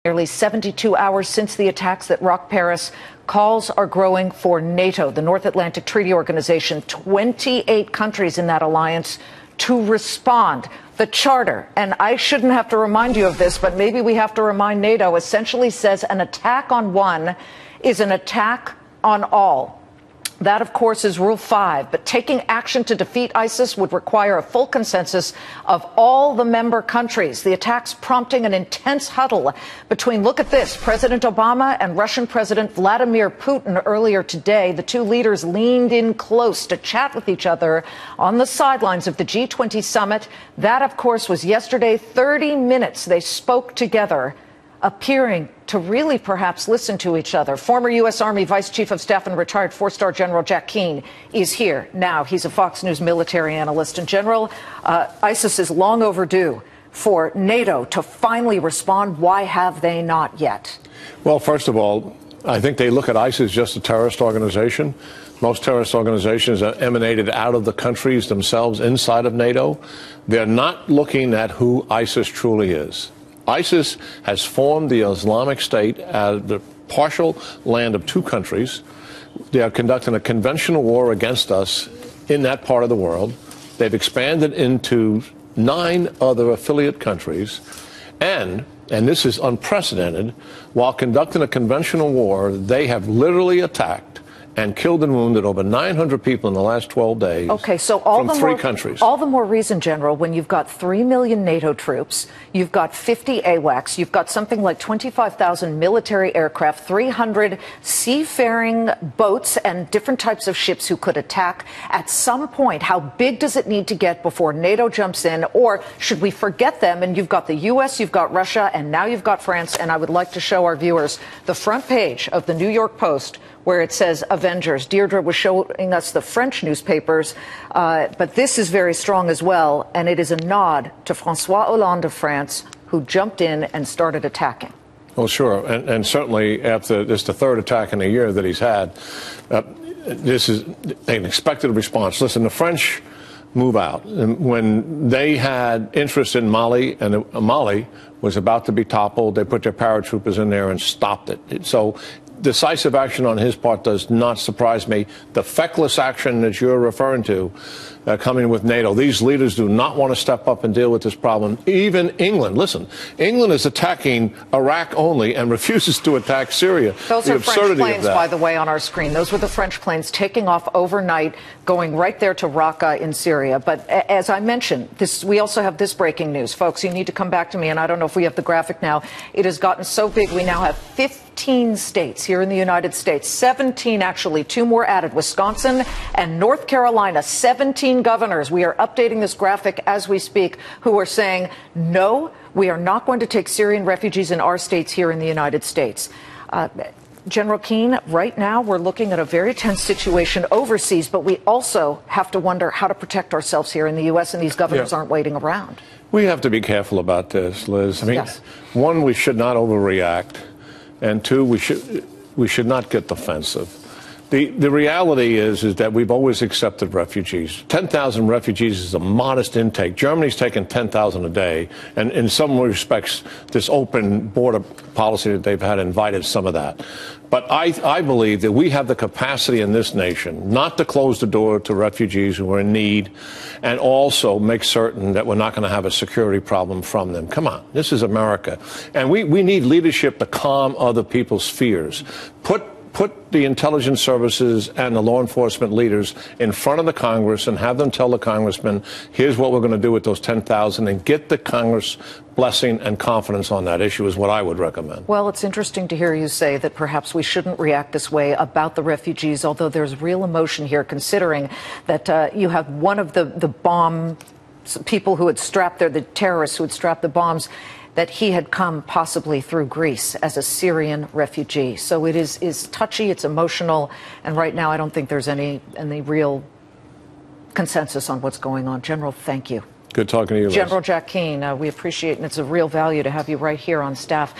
Nearly 72 hours since the attacks that rocked Paris, calls are growing for NATO, the North Atlantic Treaty Organization, 28 countries in that alliance to respond. The charter, and I shouldn't have to remind you of this, but maybe we have to remind NATO, essentially says an attack on one is an attack on all. That, of course, is Rule 5. But taking action to defeat ISIS would require a full consensus of all the member countries. The attacks prompting an intense huddle between, look at this, President Obama and Russian President Vladimir Putin earlier today. The two leaders leaned in close to chat with each other on the sidelines of the G20 summit. That, of course, was yesterday. 30 minutes they spoke together, appearing to really perhaps listen to each other. Former U.S. Army Vice Chief of Staff and retired four-star General Jack Keane is here now. He's a Fox News military analyst. And General, ISIS is long overdue for NATO to finally respond. Why have they not yet? Well, first of all, I think they look at ISIS as just a terrorist organization. Most terrorist organizations are emanated out of the countries themselves inside of NATO. They're not looking at who ISIS truly is. ISIS has formed the Islamic State as the partial land of two countries. They are conducting a conventional war against us in that part of the world. They've expanded into 9 other affiliate countries. And this is unprecedented, while conducting a conventional war, they have literally attacked and killed and wounded over 900 people in the last 12 days. Okay, so from 3 countries. All the more reason, General, when you've got 3 million NATO troops, you've got 50 AWACS, you've got something like 25,000 military aircraft, 300 seafaring boats and different types of ships who could attack. At some point, how big does it need to get before NATO jumps in? Or should we forget them? And you've got the U.S., you've got Russia, and now you've got France. And I would like to show our viewers the front page of the New York Post, where it says Avengers. Deirdre was showing us the French newspapers, but this is very strong as well, and it is a nod to François Hollande of France, who jumped in and started attacking. Well, sure, and certainly after this, the 3rd attack in a year that he's had, this is an expected response. Listen, the French move out. And when they had interest in Mali, and Mali was about to be toppled, they put their paratroopers in there and stopped it. So decisive action on his part does not surprise me. The feckless action that you're referring to coming with NATO, these leaders do not want to step up and deal with this problem. Even England, listen, England is attacking Iraq only and refuses to attack Syria. Those are French planes, by the way, on our screen. Those were the French planes taking off overnight, going right there to Raqqa in Syria. But as I mentioned, we also have this breaking news. Folks, you need to come back to me, and I don't know if we have the graphic now. It has gotten so big, we now have 15 states here in the United States, 17 actually, 2 more added, Wisconsin and North Carolina, 17 governors. We are updating this graphic as we speak, who are saying, no, we are not going to take Syrian refugees in our states here in the United States. General Keane, right now we're looking at a very tense situation overseas, but we also have to wonder how to protect ourselves here in the U.S., and these governors aren't waiting around. We have to be careful about this, Liz. I mean, yes. One, we should not overreact, and 2, we should not get defensive. The reality is that we've always accepted refugees. 10,000 refugees is a modest intake. Germany's taken 10,000 a day, and in some respects, this open border policy that they've had invited some of that. But I believe that we have the capacity in this nation not to close the door to refugees who are in need, and also make certain that we're not going to have a security problem from them. Come on, this is America. And we need leadership to calm other people's fears. Put the intelligence services and the law enforcement leaders in front of the Congress and have them tell the congressman, here's what we're going to do with those 10,000, and get the Congress blessing and confidence on that issue is what I would recommend. Well, it's interesting to hear you say that perhaps we shouldn't react this way about the refugees, although there's real emotion here, considering that you have one of the bomb people who had strapped there, the terrorists who had strapped the bombs, that he had come possibly through Greece as a Syrian refugee. So it is touchy, it's emotional, and right now I don't think there's any real consensus on what's going on. General, thank you. Good talking to you, Liz. General Jack Keane, we appreciate it, and it's a real value to have you right here on staff.